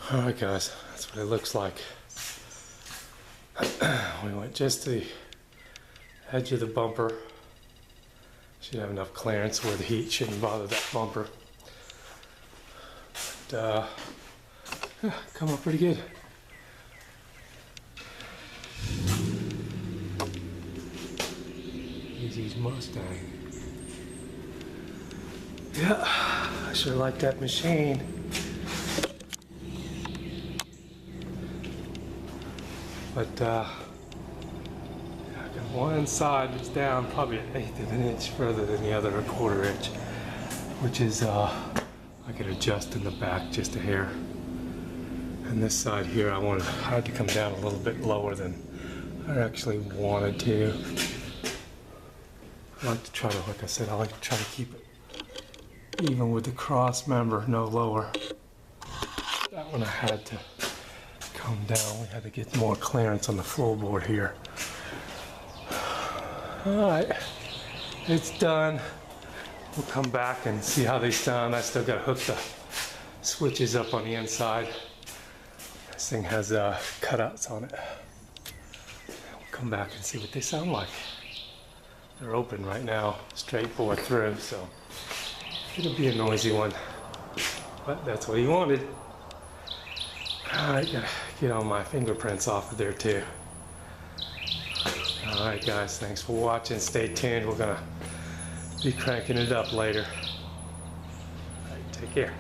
Alright guys, that's what it looks like. We went just to the edge of the bumper. Should have enough clearance where the heat shouldn't bother that bumper. But, come up pretty good. Easy's Mustang. Yeah, I sure like that machine. But I got one side that's down probably 1/8 of an inch further than the other, 1/4 inch, which is I could adjust in the back just a hair. And this side here, I had to come down a little bit lower than I actually wanted to. I like to try to, like I said, I like to try to keep it even with the cross member, no lower. That one I had to come down. We had to get more clearance on the floorboard here. Alright, it's done. We'll come back and see how they sound. I still gotta hook the switches up on the inside. This thing has cutouts on it. We'll come back and see what they sound like. They're open right now, straight bore through, so it'll be a noisy one. But that's what he wanted. Alright, gotta get all my fingerprints off of there too. Alright guys, thanks for watching. Stay tuned. We're gonna be cranking it up later. Alright, take care.